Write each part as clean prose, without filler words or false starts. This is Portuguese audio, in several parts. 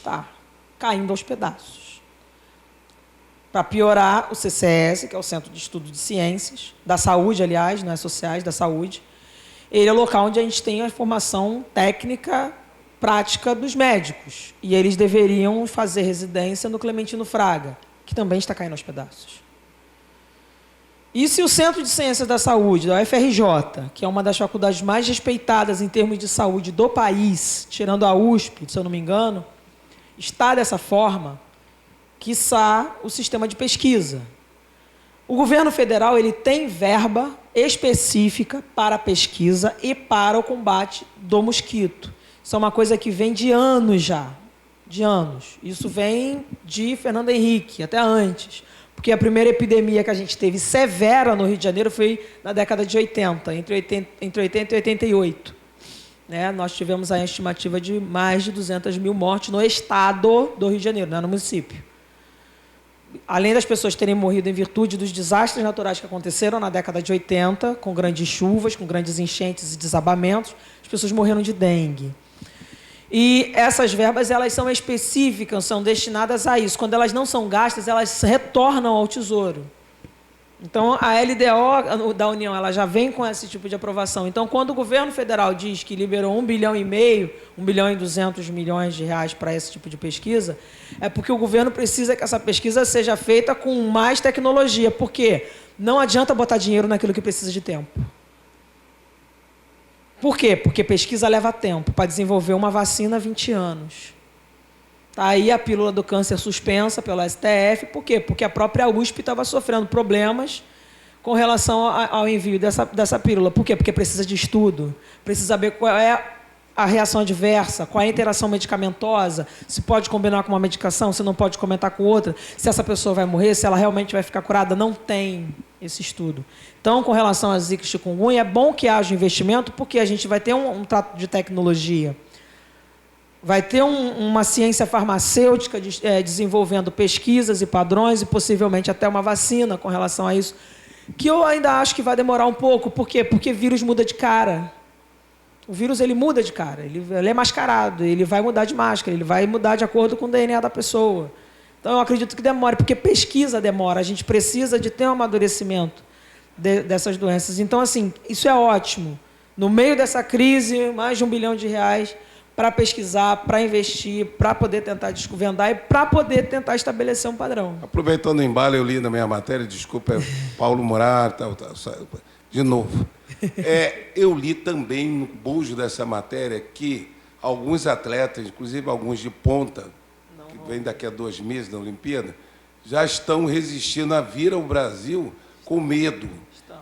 está caindo aos pedaços. Para piorar, o CCS, que é o Centro de Estudo de Ciências, da Saúde, aliás, não é sociais, da saúde, ele é o local onde a gente tem a formação técnica prática dos médicos. E eles deveriam fazer residência no Clementino Fraga, que também está caindo aos pedaços. E se o Centro de Ciências da Saúde, da UFRJ, que é uma das faculdades mais respeitadas em termos de saúde do país, tirando a USP, se eu não me engano, está dessa forma, quiçá o sistema de pesquisa. O governo federal ele tem verba específica para a pesquisa e para o combate do mosquito. Isso é uma coisa que vem de anos já, de anos. Isso vem de Fernando Henrique, até antes. Porque a primeira epidemia que a gente teve severa no Rio de Janeiro foi na década de 80, entre 80 e 88. Né? Nós tivemos a estimativa de mais de 200 mil mortes no estado do Rio de Janeiro, não no município. Além das pessoas terem morrido em virtude dos desastres naturais que aconteceram na década de 80, com grandes chuvas, com grandes enchentes e desabamentos, as pessoas morreram de dengue. E essas verbas elas são específicas, são destinadas a isso. Quando elas não são gastas, elas retornam ao Tesouro. Então, a LDO da União ela já vem com esse tipo de aprovação. Então, quando o governo federal diz que liberou 1,5 bilhão, 1 bilhão e 200 milhões de reais para esse tipo de pesquisa, é porque o governo precisa que essa pesquisa seja feita com mais tecnologia. Por quê? Não adianta botar dinheiro naquilo que precisa de tempo. Por quê? Porque pesquisa leva tempo. Para desenvolver uma vacina, 20 anos. Está aí a pílula do câncer suspensa pelo STF. Por quê? Porque a própria USP estava sofrendo problemas com relação ao envio dessa pílula. Por quê? Porque precisa de estudo. Precisa saber qual é a reação adversa, qual é a interação medicamentosa, se pode combinar com uma medicação, se não pode comentar com outra, se essa pessoa vai morrer, se ela realmente vai ficar curada. Não tem esse estudo. Então, com relação a Zika e chikungunya, é bom que haja investimento, porque a gente vai ter um trato de tecnologia. Vai ter uma ciência farmacêutica desenvolvendo pesquisas e padrões e possivelmente até uma vacina com relação a isso, que eu ainda acho que vai demorar um pouco. Por quê? Porque vírus muda de cara. O vírus ele muda de cara, ele é mascarado, ele vai mudar de máscara, ele vai mudar de acordo com o DNA da pessoa. Então, eu acredito que demore, porque pesquisa demora, a gente precisa de ter um amadurecimento dessas doenças. Então, assim, isso é ótimo. No meio dessa crise, mais de 1 bilhão de reais para pesquisar, para investir, para poder tentar desvendar e para poder tentar estabelecer um padrão. Aproveitando o embalo, eu li na minha matéria, desculpa, Paulo Murat, de novo. Eu li também no bojo dessa matéria que alguns atletas, inclusive alguns de ponta, que vêm daqui a 2 meses na Olimpíada, já estão resistindo a vir ao Brasil com medo.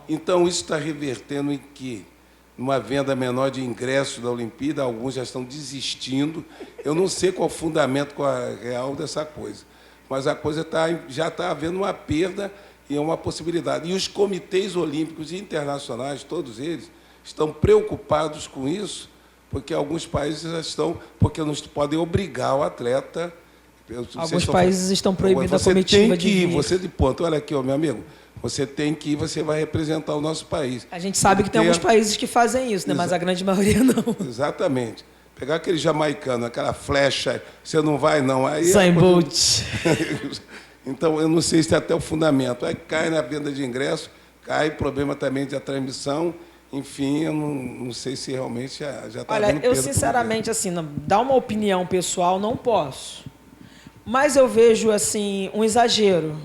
Então, isso está revertendo em que? Numa venda menor de ingressos da Olimpíada, alguns já estão desistindo. Eu não sei qual é o fundamento real dessa coisa, mas a coisa já está havendo uma perda e é uma possibilidade. E os comitês olímpicos internacionais, todos eles, estão preocupados com isso, porque alguns países já estão, porque não podem obrigar o atleta. Alguns países estão proibindo a comitiva de vir. Você de ponto, olha aqui, meu amigo, você tem que ir, você vai representar o nosso país. A gente sabe que tem alguns países que fazem isso, né? Mas a grande maioria não. Exatamente. Pegar aquele jamaicano, aquela flecha, você não vai, não. Usain Bolt. Então, eu não sei se tem até o fundamento. Aí cai na venda de ingresso, cai problema também de transmissão. Enfim, eu não sei se realmente já está havendo perda. Olha, eu sinceramente, assim, dar uma opinião pessoal, não posso. Mas eu vejo, assim, um exagero.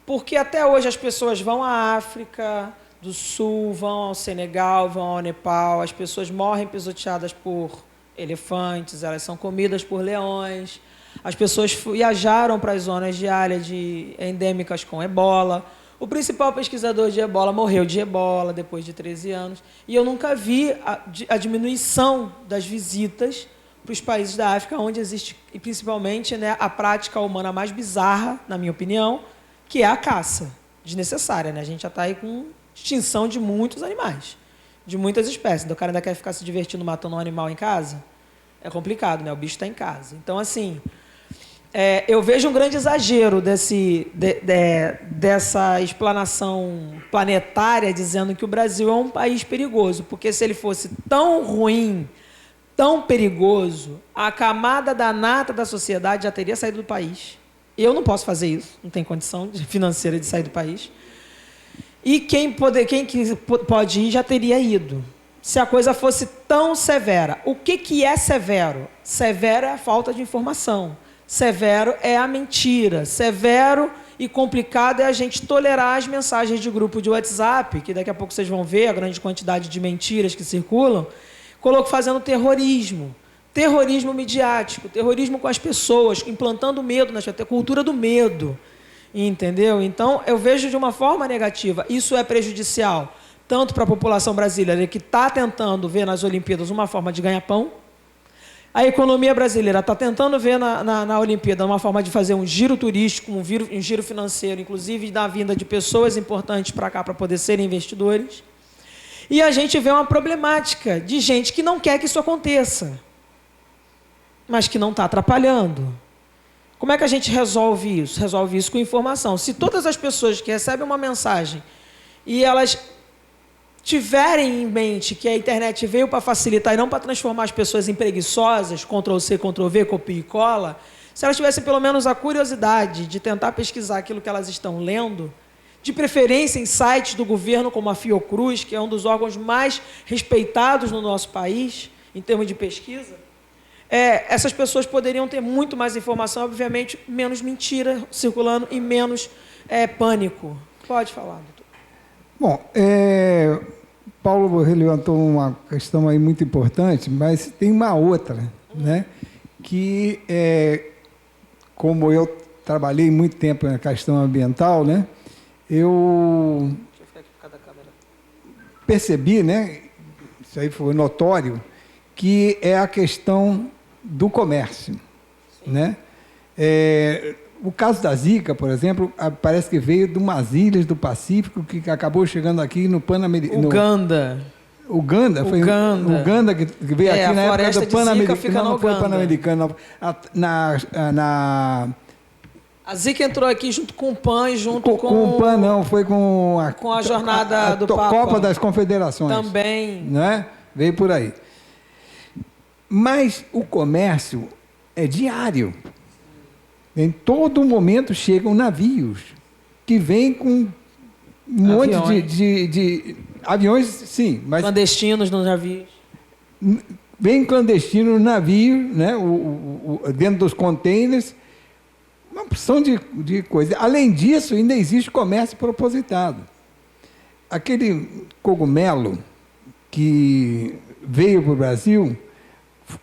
Porque até hoje as pessoas vão à África do Sul, vão ao Senegal, vão ao Nepal, as pessoas morrem pisoteadas por elefantes, elas são comidas por leões, as pessoas viajaram para as zonas de área endêmicas com ebola. O principal pesquisador de ebola morreu de ebola depois de 13 anos, e eu nunca vi a diminuição das visitas para os países da África, onde existe, e principalmente, né, a prática humana mais bizarra, na minha opinião, que é a caça desnecessária. Né? A gente já está aí com extinção de muitos animais, de muitas espécies. Então, o cara ainda quer ficar se divertindo matando um animal em casa? É complicado, né? O bicho está em casa. Então, assim, eu vejo um grande exagero dessa explanação planetária dizendo que o Brasil é um país perigoso, porque se ele fosse tão ruim, tão perigoso, a camada da nata da sociedade já teria saído do país. Eu não posso fazer isso, não tenho condição financeira de sair do país. E quem pode ir já teria ido, se a coisa fosse tão severa. O que é severo? Severo é a falta de informação. Severo é a mentira. Severo e complicado é a gente tolerar as mensagens de grupo de WhatsApp, que daqui a pouco vocês vão ver a grande quantidade de mentiras que circulam, fazendo terrorismo. Terrorismo midiático, terrorismo com as pessoas, implantando medo, a cultura do medo. Entendeu? Então, eu vejo de uma forma negativa. Isso é prejudicial, tanto para a população brasileira, que está tentando ver nas Olimpíadas uma forma de ganhar pão. A economia brasileira está tentando ver na Olimpíada uma forma de fazer um giro turístico, um giro financeiro, inclusive da vinda de pessoas importantes para cá para poder serem investidores. E a gente vê uma problemática de gente que não quer que isso aconteça, mas que não está atrapalhando. Como é que a gente resolve isso? Resolve isso com informação. Se todas as pessoas que recebem uma mensagem e elas tiverem em mente que a internet veio para facilitar e não para transformar as pessoas em preguiçosas, Ctrl+C, Ctrl+V, copia e cola, se elas tivessem pelo menos a curiosidade de tentar pesquisar aquilo que elas estão lendo, de preferência em sites do governo como a Fiocruz, que é um dos órgãos mais respeitados no nosso país, em termos de pesquisa, essas pessoas poderiam ter muito mais informação, obviamente, menos mentira circulando e menos pânico. Pode falar, doutor. Bom, Paulo levantou uma questão aí muito importante, mas tem uma outra, né? Que, como eu trabalhei muito tempo na questão ambiental, né? Eu percebi, né? Isso aí foi notório, que é a questão do comércio, né? O caso da Zika, por exemplo, parece que veio de umas ilhas do Pacífico que acabou chegando aqui no Pan-Americano. Uganda. Uganda? Foi Uganda que veio aqui na época do Pan-Americano. Não foi o Pan-Americano. A Zika entrou aqui junto com o PAN e junto com... Com o PAN não, foi com a jornada do Papa. Copa das Confederações. Também. Né? Veio por aí. Mas o comércio é diário. Em todo momento chegam navios que vêm com um monte de aviões, sim. Mas clandestinos nos navios. Vem clandestino no navio, né, dentro dos containers, uma porção de coisa. Além disso, ainda existe comércio propositado. Aquele cogumelo que veio para o Brasil,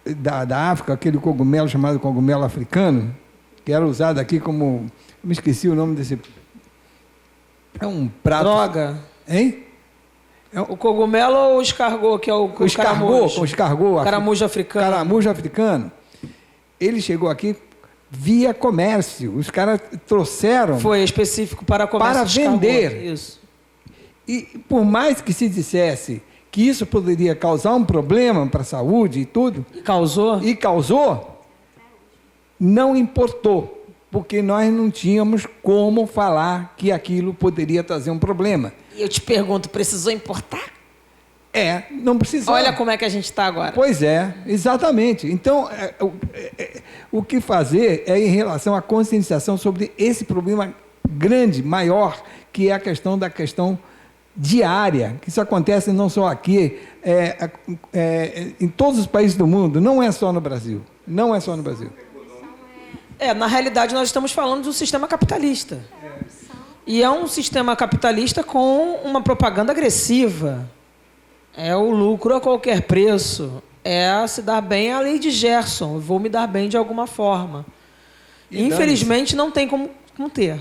da África, aquele cogumelo chamado cogumelo africano, que era usado aqui como... Me esqueci o nome desse... É um prato... Droga. Hein? O cogumelo ou o escargot, que é o caramujo? O escargot. Caramujo africano. Caramujo africano. Ele chegou aqui via comércio. Os caras trouxeram... Foi específico para comércio. Para vender. Isso. E por mais que se dissesse que isso poderia causar um problema para a saúde e tudo... E causou? E causou... Não importou, porque nós não tínhamos como falar que aquilo poderia trazer um problema. E eu te pergunto, precisou importar? Não precisou. Olha como é que a gente está agora. Pois é, exatamente. Então, o que fazer é em relação à conscientização sobre esse problema grande, maior, que é a questão da questão diária, que isso acontece não só aqui, em todos os países do mundo, não é só no Brasil. Não é só no Brasil. Na realidade, nós estamos falando de um sistema capitalista. E é um sistema capitalista com uma propaganda agressiva. É o lucro a qualquer preço. É se dar bem a lei de Gerson. Vou me dar bem de alguma forma. Infelizmente, não tem como ter.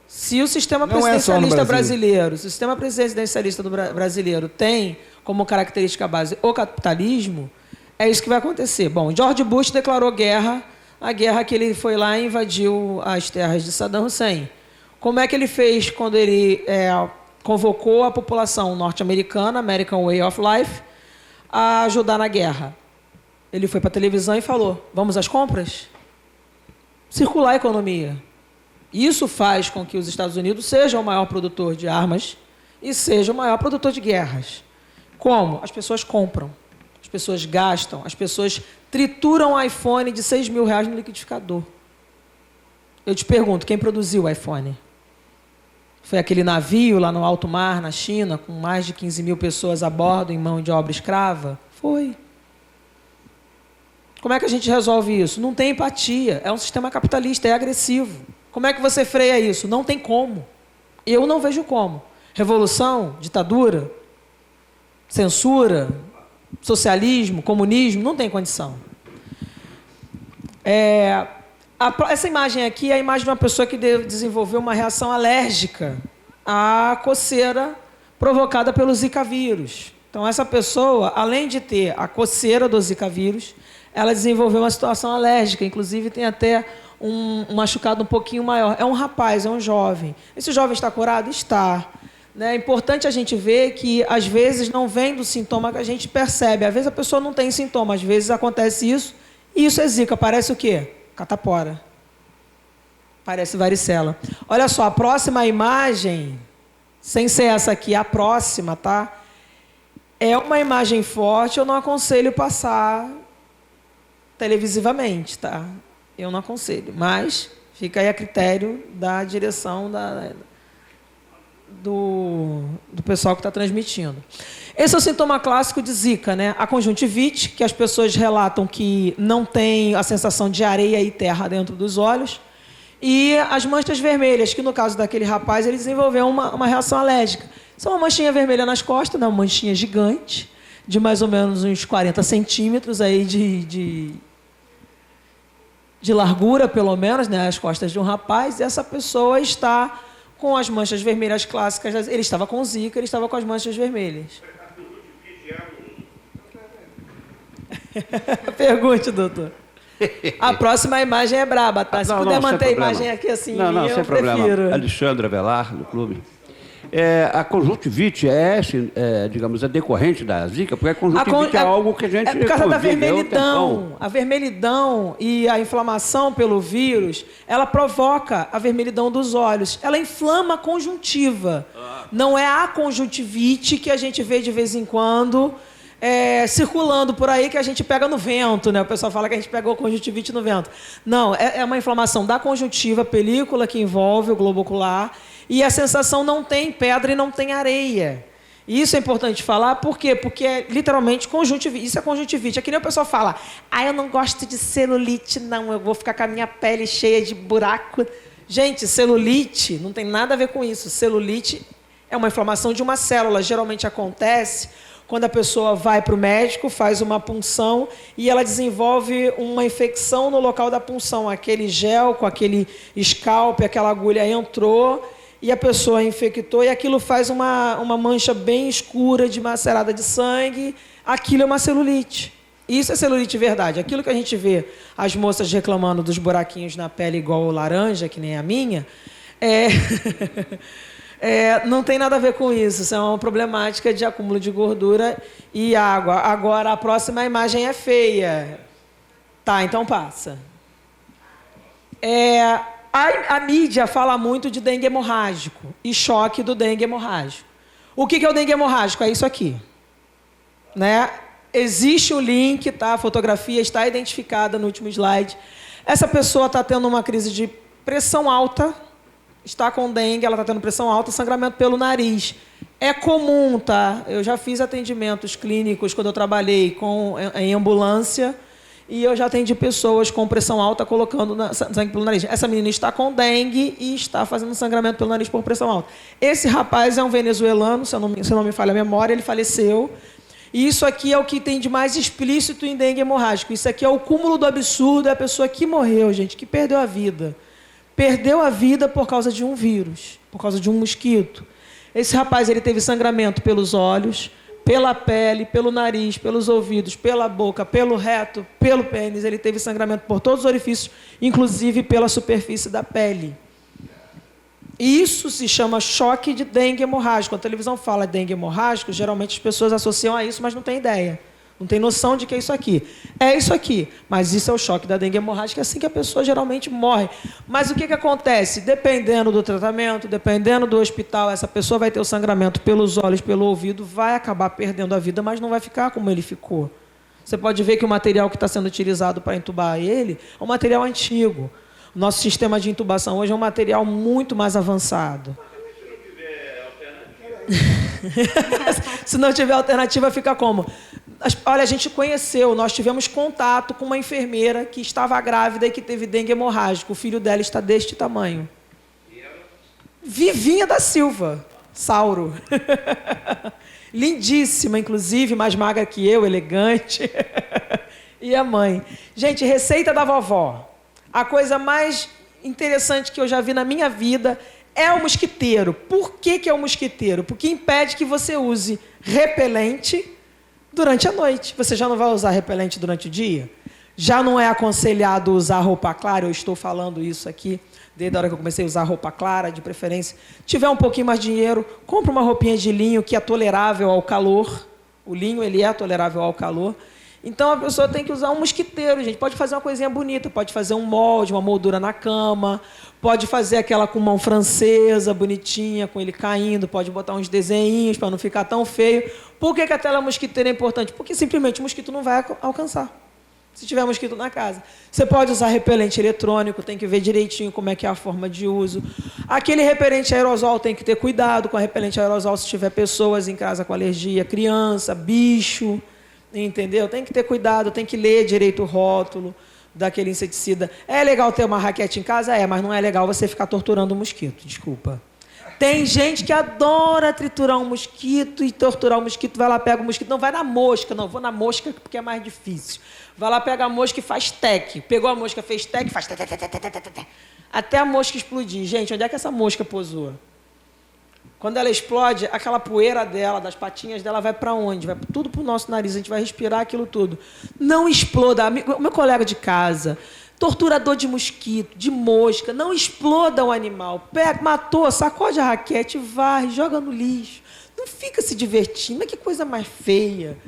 Se o sistema presidencialista brasileiro, se o sistema presidencialista brasileiro tem como característica base o capitalismo, é isso que vai acontecer. Bom, George Bush declarou guerra, a guerra que ele foi lá e invadiu as terras de Saddam Hussein. Como é que ele fez quando ele convocou a população norte-americana, American Way of Life, a ajudar na guerra? Ele foi para a televisão e falou, vamos às compras? Circular a economia. Isso faz com que os Estados Unidos sejam o maior produtor de armas e seja o maior produtor de guerras. Como? As pessoas compram. As pessoas gastam, as pessoas trituram um iPhone de R$6.000 no liquidificador. Eu te pergunto, quem produziu o iPhone? Foi aquele navio lá no alto mar, na China, com mais de 15.000 pessoas a bordo, em mão de obra escrava? Foi. Como é que a gente resolve isso? Não tem empatia. É um sistema capitalista, é agressivo. Como é que você freia isso? Não tem como. Eu não vejo como. Revolução, ditadura, censura, socialismo, comunismo, não tem condição. Essa imagem aqui é a imagem de uma pessoa que desenvolveu uma reação alérgica à coceira provocada pelo Zika vírus. Então, essa pessoa, além de ter a coceira do Zika vírus, ela desenvolveu uma situação alérgica, inclusive tem até um machucado um pouquinho maior. É um rapaz, é um jovem. Esse jovem está curado? Está. É importante a gente ver que, às vezes, não vem do sintoma que a gente percebe. Às vezes, a pessoa não tem sintoma, às vezes acontece isso, e isso é Zika. Parece o quê? Catapora. Parece varicela. Olha só, a próxima imagem, sem ser essa aqui, a próxima, tá? É uma imagem forte, eu não aconselho passar televisivamente, tá? Eu não aconselho, mas fica aí a critério da direção do pessoal que está transmitindo. Esse é o sintoma clássico de Zika, né? A conjuntivite, que as pessoas relatam que não tem a sensação de areia e terra dentro dos olhos, e as manchas vermelhas, que no caso daquele rapaz, ele desenvolveu uma reação alérgica. São uma manchinha vermelha nas costas, uma manchinha gigante, de mais ou menos uns 40 centímetros aí de largura, pelo menos, né? As costas de um rapaz, e essa pessoa está com as manchas vermelhas clássicas. Ele estava com Zika, ele estava com as manchas vermelhas. Pergunte, doutor. A próxima imagem é braba, tá? Se puder manter a imagem aqui assim, não, eu sem prefiro. Problema. Alexandre Avelar, do clube. A conjuntivite digamos, é decorrente da Zika, porque a conjuntivite é algo que a gente... É por causa da vermelhidão. A vermelhidão e a inflamação pelo vírus, ela provoca a vermelhidão dos olhos. Ela inflama a conjuntiva. Não é a conjuntivite que a gente vê de vez em quando circulando por aí, que a gente pega no vento, né? O pessoal fala que a gente pegou conjuntivite no vento. Não, é uma inflamação da conjuntiva, película que envolve o globo ocular, e a sensação não tem pedra e não tem areia. E isso é importante falar, por quê? Porque é literalmente conjuntivite. Isso é conjuntivite. É que nem o pessoal fala, eu não gosto de celulite, não, eu vou ficar com a minha pele cheia de buraco. Gente, celulite não tem nada a ver com isso. Celulite é uma inflamação de uma célula. Geralmente acontece quando a pessoa vai para o médico, faz uma punção e ela desenvolve uma infecção no local da punção. Aquele gel com aquele scalp, aquela agulha entrou e a pessoa infectou e aquilo faz uma mancha bem escura de macerada de sangue. Aquilo é uma celulite. Isso é celulite verdade. Aquilo que a gente vê as moças reclamando dos buraquinhos na pele igual laranja, que nem a minha, não tem nada a ver com isso. Isso é uma problemática de acúmulo de gordura e água. Agora, a próxima imagem é feia. Tá, então passa. A mídia fala muito de dengue hemorrágico e choque do dengue hemorrágico. O que é o dengue hemorrágico? É isso aqui. Né? Existe o link, tá? A fotografia está identificada no último slide. Essa pessoa está tendo uma crise de pressão alta, está com dengue, ela está tendo pressão alta, sangramento pelo nariz. É comum, tá? Eu já fiz atendimentos clínicos quando eu trabalhei em ambulância e eu já atendi pessoas com pressão alta colocando sangue pelo nariz. Essa menina está com dengue e está fazendo sangramento pelo nariz por pressão alta. Esse rapaz é um venezuelano, se não me falha a memória, ele faleceu. E isso aqui é o que tem de mais explícito em dengue hemorrágico. Isso aqui é o cúmulo do absurdo, é a pessoa que morreu, gente, que perdeu a vida. Perdeu a vida por causa de um vírus, por causa de um mosquito. Esse rapaz, ele teve sangramento pelos olhos, pela pele, pelo nariz, pelos ouvidos, pela boca, pelo reto, pelo pênis. Ele teve sangramento por todos os orifícios, inclusive pela superfície da pele. Isso se chama choque de dengue hemorrágico. Quando a televisão fala dengue hemorrágico, geralmente as pessoas associam a isso, mas não tem ideia. Não tem noção de que é isso aqui. É isso aqui, mas isso é o choque da dengue hemorrágica, é assim que a pessoa geralmente morre. Mas o que acontece? Dependendo do tratamento, dependendo do hospital, essa pessoa vai ter o sangramento pelos olhos, pelo ouvido, vai acabar perdendo a vida, mas não vai ficar como ele ficou. Você pode ver que o material que está sendo utilizado para entubar ele é um material antigo. O nosso sistema de intubação hoje é um material muito mais avançado. Se não tiver alternativa, fica como? Olha, a gente conheceu, nós tivemos contato com uma enfermeira que estava grávida e que teve dengue hemorrágico. O filho dela está deste tamanho. Vivinha da Silva, Sauro. Lindíssima, inclusive, mais magra que eu, elegante. E a mãe. Gente, receita da vovó. A coisa mais interessante que eu já vi na minha vida é o mosquiteiro. Por que é o mosquiteiro? Porque impede que você use repelente durante a noite. Você já não vai usar repelente durante o dia? Já não é aconselhado usar roupa clara? Eu estou falando isso aqui desde a hora que eu comecei a usar roupa clara, de preferência. Tiver um pouquinho mais de dinheiro, compra uma roupinha de linho que é tolerável ao calor. O linho, ele é tolerável ao calor. Então, a pessoa tem que usar um mosquiteiro, gente. Pode fazer uma coisinha bonita, pode fazer um molde, uma moldura na cama, pode fazer aquela com mão francesa, bonitinha, com ele caindo, pode botar uns desenhinhos para não ficar tão feio. Por que a tela mosquiteira é importante? Porque simplesmente o mosquito não vai alcançar, se tiver mosquito na casa. Você pode usar repelente eletrônico, tem que ver direitinho como é que é a forma de uso. Aquele repelente aerosol tem que ter cuidado com a repelente aerosol se tiver pessoas em casa com alergia, criança, bicho. Entendeu? Tem que ter cuidado, tem que ler direito o rótulo daquele inseticida. É legal ter uma raquete em casa? É, mas não é legal você ficar torturando o mosquito, desculpa. Tem gente que adora triturar um mosquito e torturar o mosquito, vai lá, pega o mosquito. Não, vai na mosca. Não, vou na mosca porque é mais difícil. Vai lá, pega a mosca e faz tec. Pegou a mosca, fez tec, faz tec, até a mosca explodir. Gente, onde é que essa mosca pousou? Quando ela explode, aquela poeira dela, das patinhas dela, vai para onde? Vai tudo para o nosso nariz, a gente vai respirar aquilo tudo. Não exploda. O meu colega de casa, torturador de mosquito, de mosca, não exploda o animal. Pega, matou, sacode a raquete, varre, joga no lixo. Não fica se divertindo, mas que coisa mais feia.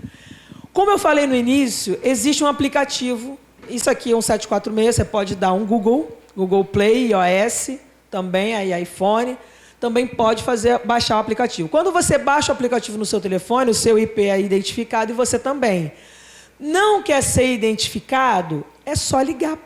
Como eu falei no início, existe um aplicativo, isso aqui é um 746, você pode dar um Google Play, iOS, também, aí iPhone, também pode baixar o aplicativo. Quando você baixa o aplicativo no seu telefone, o seu IP é identificado e você também. Não quer ser identificado? É só ligar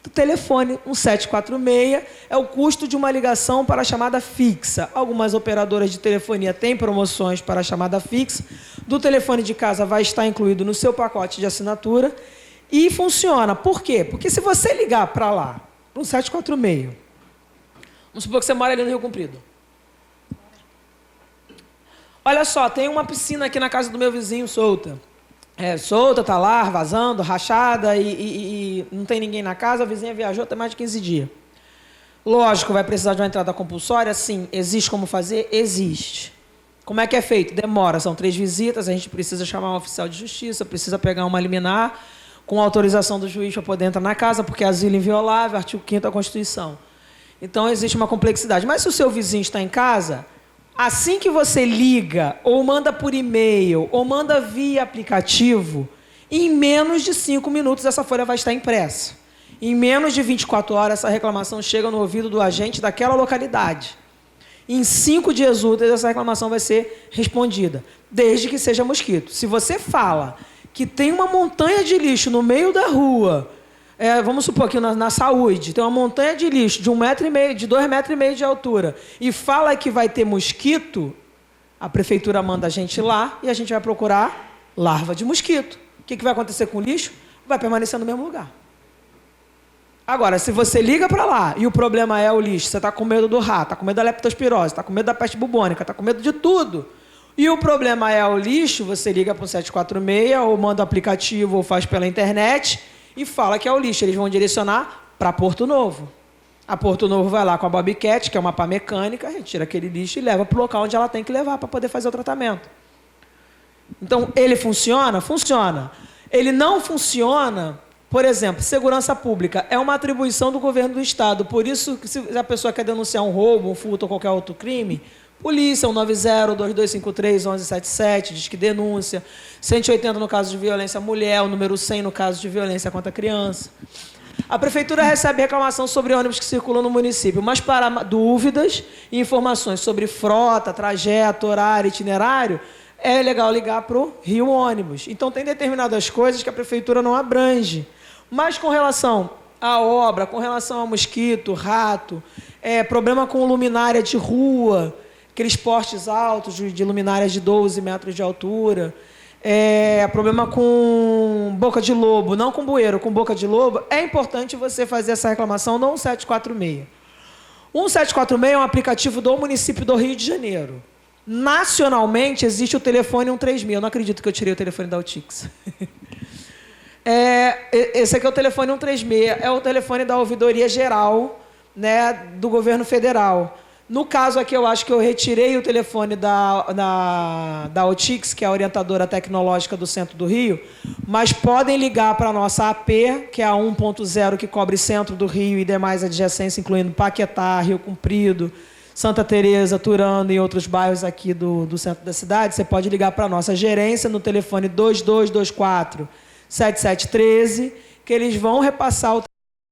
do telefone, um 746, é o custo de uma ligação para a chamada fixa. Algumas operadoras de telefonia têm promoções para a chamada fixa. Do telefone de casa vai estar incluído no seu pacote de assinatura e funciona. Por quê? Porque se você ligar para lá, um 746, vamos supor que você mora ali no Rio Comprido. Olha só, tem uma piscina aqui na casa do meu vizinho solta. Solta, está lá, vazando, rachada, e não tem ninguém na casa, a vizinha viajou até mais de 15 dias. Lógico, vai precisar de uma entrada compulsória? Sim. Existe como fazer? Existe. Como é que é feito? Demora, são 3 visitas, a gente precisa chamar um oficial de justiça, precisa pegar uma liminar com autorização do juiz para poder entrar na casa, porque é asilo inviolável, artigo 5º da Constituição. Então, existe uma complexidade. Mas se o seu vizinho está em casa, assim que você liga, ou manda por e-mail, ou manda via aplicativo, em menos de 5 minutos essa folha vai estar impressa. Em menos de 24 horas, essa reclamação chega no ouvido do agente daquela localidade. Em 5 dias úteis, essa reclamação vai ser respondida, desde que seja mosquito. Se você fala que tem uma montanha de lixo no meio da rua, vamos supor que na saúde, tem uma montanha de lixo de 1,5 metro, de 2,5 metros de altura, e fala que vai ter mosquito, a prefeitura manda a gente lá e a gente vai procurar larva de mosquito. O que vai acontecer com o lixo? Vai permanecer no mesmo lugar. Agora, se você liga para lá e o problema é o lixo, você está com medo do rato, está com medo da leptospirose, está com medo da peste bubônica, está com medo de tudo, e o problema é o lixo, você liga para o 746, ou manda o aplicativo, ou faz pela internet, e fala que é o lixo. Eles vão direcionar para Porto Novo. A Porto Novo vai lá com a Bobcat, que é uma pá mecânica, retira aquele lixo e leva para o local onde ela tem que levar para poder fazer o tratamento. Então, ele funciona? Funciona. Ele não funciona, por exemplo, segurança pública é uma atribuição do governo do Estado. Por isso, se a pessoa quer denunciar um roubo, um furto ou qualquer outro crime, polícia, 190, 2253, 1177, diz que denúncia. 180 no caso de violência à mulher, o número 100 no caso de violência contra a criança. A prefeitura recebe reclamação sobre ônibus que circulam no município, mas para dúvidas e informações sobre frota, trajeto, horário, itinerário, é legal ligar para o Rio Ônibus. Então, tem determinadas coisas que a prefeitura não abrange. Mas com relação à obra, com relação ao mosquito, rato, problema com luminária de rua, aqueles postes altos de luminárias de 12 metros de altura, problema com boca de lobo, não com bueiro, com boca de lobo, é importante você fazer essa reclamação no 1746. O 1746 é um aplicativo do município do Rio de Janeiro. Nacionalmente, existe o telefone 136. Eu não acredito que eu tirei o telefone da Altix. Esse aqui é o telefone 136. É o telefone da Ouvidoria Geral, né, do governo federal. No caso aqui, eu acho que eu retirei o telefone da Altix, que é a orientadora tecnológica do centro do Rio, mas podem ligar para a nossa AP, que é a 1.0, que cobre centro do Rio e demais adjacências, incluindo Paquetá, Rio Comprido, Santa Teresa, Turano e outros bairros aqui do centro da cidade. Você pode ligar para a nossa gerência no telefone 2224-7713, que eles vão repassar o